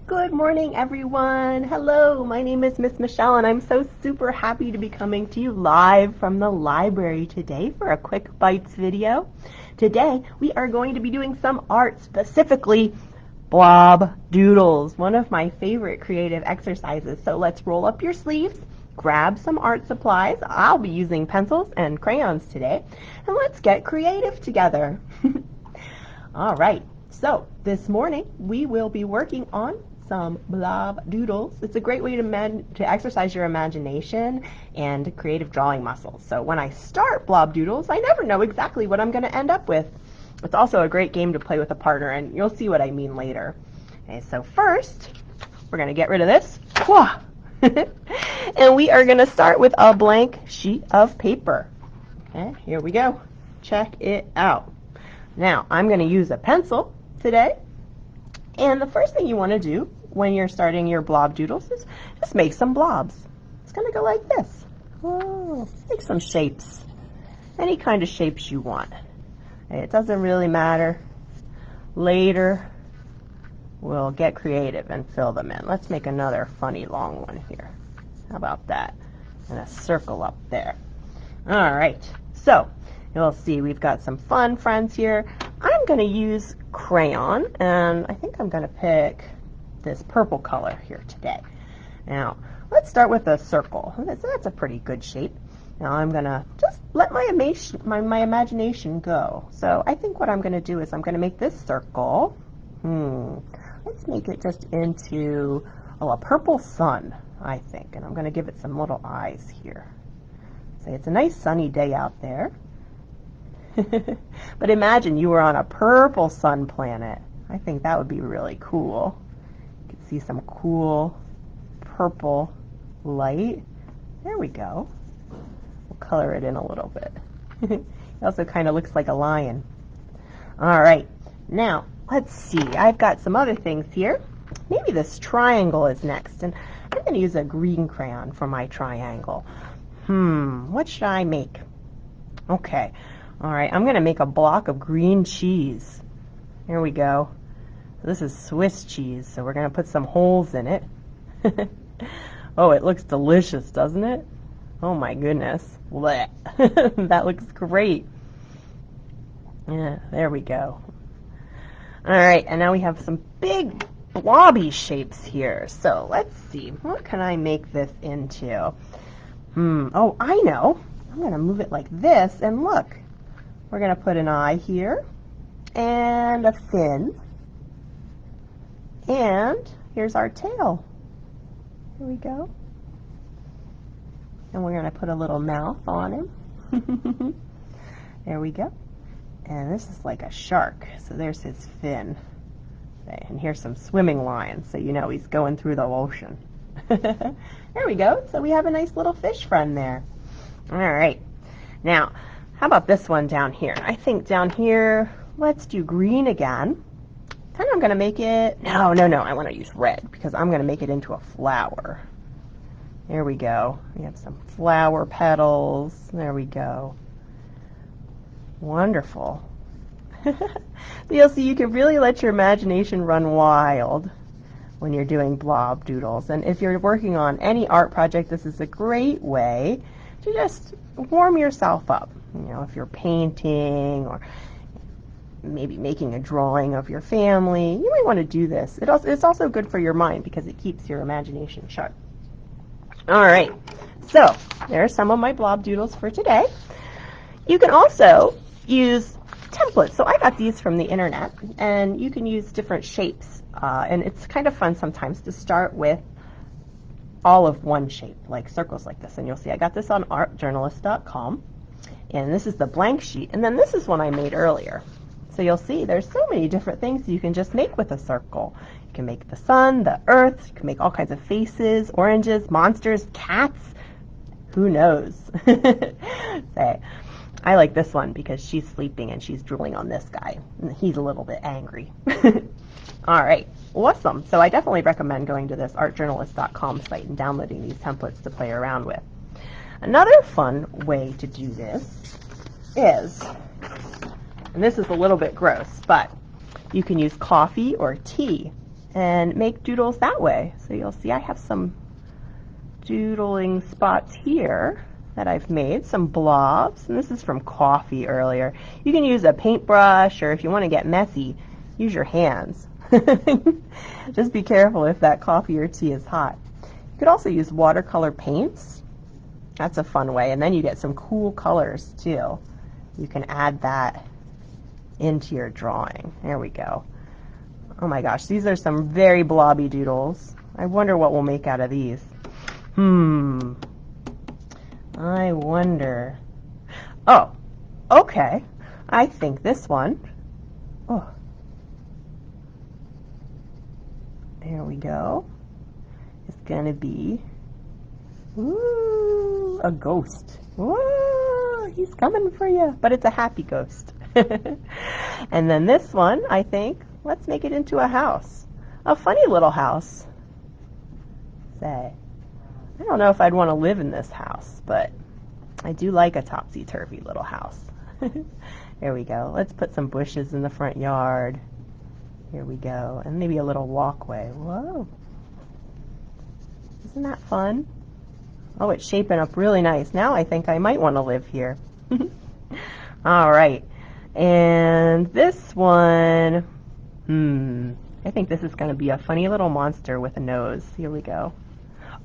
Good morning, everyone. Hello, my name is Miss Michelle, and I'm so super happy to be coming to you live from the library today for a Quick Bites video. Today, we are going to be doing some art, specifically Blob Doodles, one of my favorite creative exercises. So let's roll up your sleeves, grab some art supplies. I'll be using pencils and crayons today, and let's get creative together. All right, so this morning we will be working on some Blob Doodles. It's a great way to exercise your imagination and creative drawing muscles. So when I start Blob Doodles, I never know exactly what I'm going to end up with. It's also a great game to play with a partner, and you'll see what I mean later. Okay, so first, we're going to get rid of this. And we are going to start with a blank sheet of paper. Okay, here we go. Check it out. Now, I'm going to use a pencil today. And the first thing you want to do when you're starting your Blob Doodles is just make some blobs. It's going to go like this. Oh, make some shapes. Any kind of shapes you want. It doesn't really matter. Later, we'll get creative and fill them in. Let's make another funny long one here. How about that? And a circle up there. All right. So, you'll see we've got some fun friends here. I'm going to use crayon, and I think I'm going to pick this purple color here today. Now, let's start with a circle. That's a pretty good shape. Now I'm going to just let my imagination go. So I think what I'm going to do is I'm going to make this circle. Let's make it just into a purple sun, I think. And I'm going to give it some little eyes here. Say it's a nice sunny day out there. But imagine you were on a purple sun planet. I think that would be really cool. You can see some cool purple light. There we go. We'll color it in a little bit. It also kind of looks like a lion. All right, now let's see. I've got some other things here. Maybe this triangle is next, and I'm going to use a green crayon for my triangle. What should I make? Okay. All right, I'm going to make a block of green cheese. Here we go. This is Swiss cheese, so we're going to put some holes in it. Oh, it looks delicious, doesn't it? Oh my goodness. That looks great. Yeah, there we go. All right, and now we have some big blobby shapes here. So let's see, what can I make this into? Oh, I know. I'm going to move it like this, and look. We're going to put an eye here, and a fin, and here's our tail. Here we go. And we're going to put a little mouth on him. There we go. And this is like a shark, so there's his fin. Okay, and here's some swimming lines, so you know he's going through the ocean. There we go. So we have a nice little fish friend there. All right. Now, how about this one down here? I think down here, let's do green again. Then I'm going to make it, no, I want to use red because I'm going to make it into a flower. There we go. We have some flower petals. There we go. Wonderful. So you'll see you can really let your imagination run wild when you're doing Blob Doodles. And if you're working on any art project, this is a great way to just warm yourself up. You know, if you're painting or maybe making a drawing of your family, you might want to do this. It's also good for your mind because it keeps your imagination sharp. All right, so there are some of my blob doodles for today. You can also use templates. So I got these from the internet, and you can use different shapes. And it's kind of fun sometimes to start with all of one shape, like circles like this. And you'll see I got this on artjournalist.com. And this is the blank sheet. And then this is one I made earlier. So you'll see there's so many different things you can just make with a circle. You can make the sun, the earth, you can make all kinds of faces, oranges, monsters, cats. Who knows? Say, I like this one because she's sleeping and she's drooling on this guy. And he's a little bit angry. All right, awesome. So I definitely recommend going to this artjournalist.com site and downloading these templates to play around with. Another fun way to do this is, and this is a little bit gross, but you can use coffee or tea and make doodles that way. So you'll see I have some doodling spots here that I've made, some blobs, and this is from coffee earlier. You can use a paintbrush, or if you want to get messy, use your hands. Just be careful if that coffee or tea is hot. You could also use watercolor paints. That's a fun way, and then you get some cool colors too. You can add that into your drawing. There we go. Oh my gosh, these are some very blobby doodles. I wonder what we'll make out of these. I wonder. Oh, okay. I think this one. Oh. There we go. It's going to be, ooh, a ghost. Whoa, he's coming for you. But it's a happy ghost. And then this one, I think, let's make it into a house. A funny little house. Say, I don't know if I'd want to live in this house, but I do like a topsy-turvy little house. There we go. Let's put some bushes in the front yard. Here we go. And maybe a little walkway. Whoa. Isn't that fun? Oh, it's shaping up really nice. Now I think I might want to live here. All right. And this one, I think this is going to be a funny little monster with a nose. Here we go.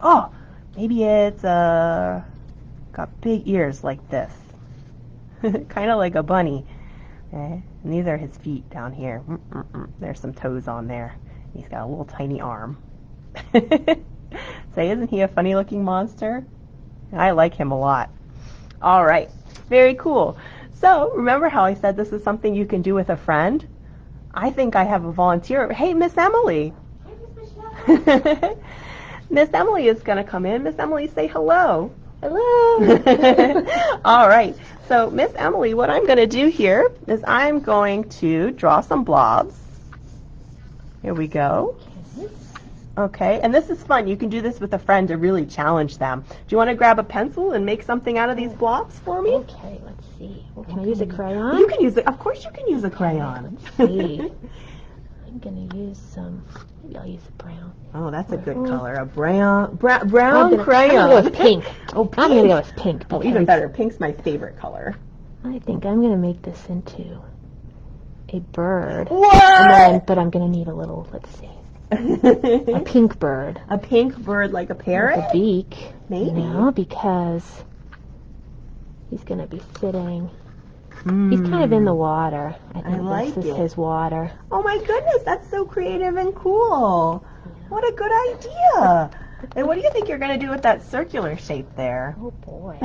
Oh, maybe it's got big ears like this. Kind of like a bunny. Okay. And these are his feet down here. There's some toes on there. He's got a little tiny arm. Say, isn't he a funny looking monster? I like him a lot. All right, very cool. So remember how I said this is something you can do with a friend? I think I have a volunteer. Hey, Miss Emily. Hey, Miss Michelle. Miss Emily is going to come in. Miss Emily, say hello. Hello. All right. So, Miss Emily, what I'm going to do here is I'm going to draw some blobs. Here we go. Okay, and this is fun. You can do this with a friend to really challenge them. Do you want to grab a pencil and make something out of these blobs for me? Okay, let's see. Well, can I use a crayon? You can use it. Of course you can use a crayon. Let's see. I'm going to use some, maybe I'll use a brown. Oh, that's a good color. A brown crayon. I'm going to go with pink. Oh, pink. I'm going to go with pink. Oh, even better. Pink's my favorite color. I think I'm going to make this into a bird. What? But I'm going to need a little, let's see. A pink bird. A pink bird like a parrot? With a beak. Maybe. No, because he's going to be sitting. He's kind of in the water. I think like this is his water. Oh my goodness, that's so creative and cool. Yeah. What a good idea. And what do you think you're going to do with that circular shape there? Oh boy.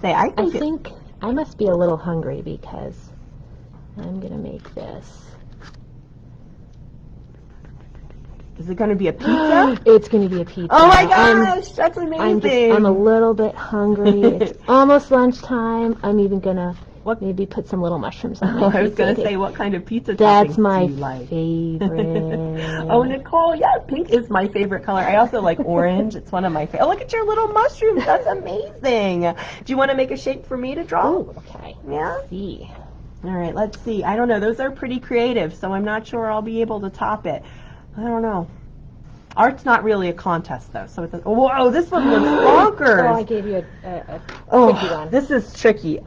Say, I think I must be a little hungry because I'm going to make this. Is it going to be a pizza? It's going to be a pizza. Oh my gosh, that's amazing. I'm a little bit hungry. It's almost lunchtime. I'm even going to maybe put some little mushrooms on my pizza. I was going to say, what kind of pizza That's toppings my do you like? favorite. Oh, Nicole, yeah, pink is my favorite color. I also like orange. It's one of my favorite. Oh, look at your little mushrooms. That's amazing. Do you want to make a shape for me to draw? Oh, okay. Yeah? Let's see. All right, let's see. I don't know. Those are pretty creative, so I'm not sure I'll be able to top it. I don't know. Art's not really a contest, though. So it's whoa, this one looks bonkers. Oh, I gave you a tricky one. This is tricky.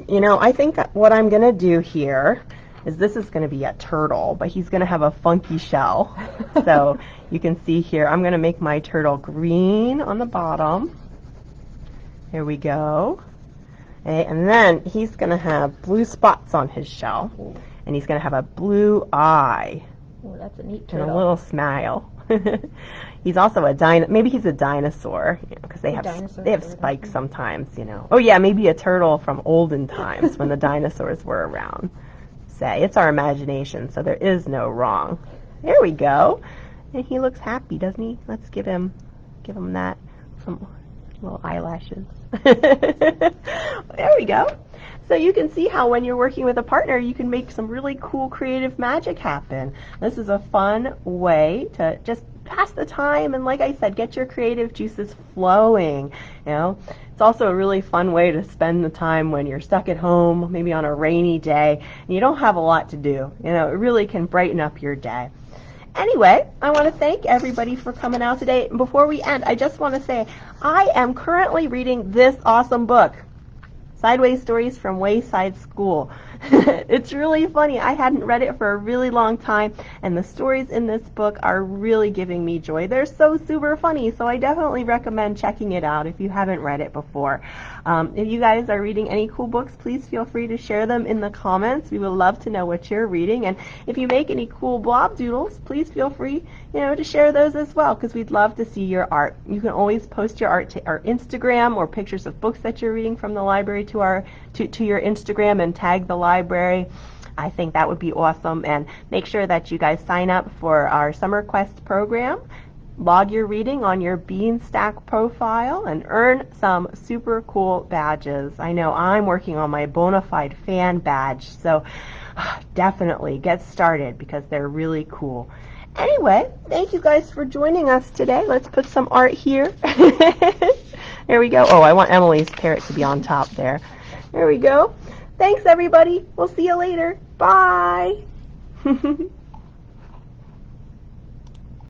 You know, I think what I'm going to do here is this is going to be a turtle, but he's going to have a funky shell. So you can see here, I'm going to make my turtle green on the bottom. There we go. Okay, and then he's going to have blue spots on his shell. And he's going to have a blue eye. Oh, that's a neat turtle. And a little smile. He's also maybe he's a dinosaur, you know, because they have spikes sometimes, you know. Oh yeah, maybe a turtle from olden times when the dinosaurs were around. Say, it's our imagination, so there is no wrong. There we go. And he looks happy, doesn't he? Let's give him that, some little eyelashes. There we go. So you can see how when you're working with a partner, you can make some really cool creative magic happen. This is a fun way to just pass the time and, like I said, get your creative juices flowing. You know, it's also a really fun way to spend the time when you're stuck at home, maybe on a rainy day, and you don't have a lot to do. You know, it really can brighten up your day. Anyway, I want to thank everybody for coming out today. And before we end, I just want to say I am currently reading this awesome book, Sideways Stories from Wayside School. It's really funny. I hadn't read it for a really long time, and the stories in this book are really giving me joy. They're so super funny, so I definitely recommend checking it out if you haven't read it before. If you guys are reading any cool books, please feel free to share them in the comments. We would love to know what you're reading, and if you make any cool blob doodles, please feel free, you know, to share those as well, because we'd love to see your art. You can always post your art to our Instagram or pictures of books that you're reading from the library to your Instagram and tag the library. I think that would be awesome. And make sure that you guys sign up for our Summer Quest program. Log your reading on your Beanstack profile and earn some super cool badges. I know I'm working on my Bonafide fan badge, so definitely get started because they're really cool. Anyway, thank you guys for joining us today. Let's put some art here. There we go. Oh, I want Emily's parrot to be on top there. There we go. Thanks, everybody. We'll see you later. Bye.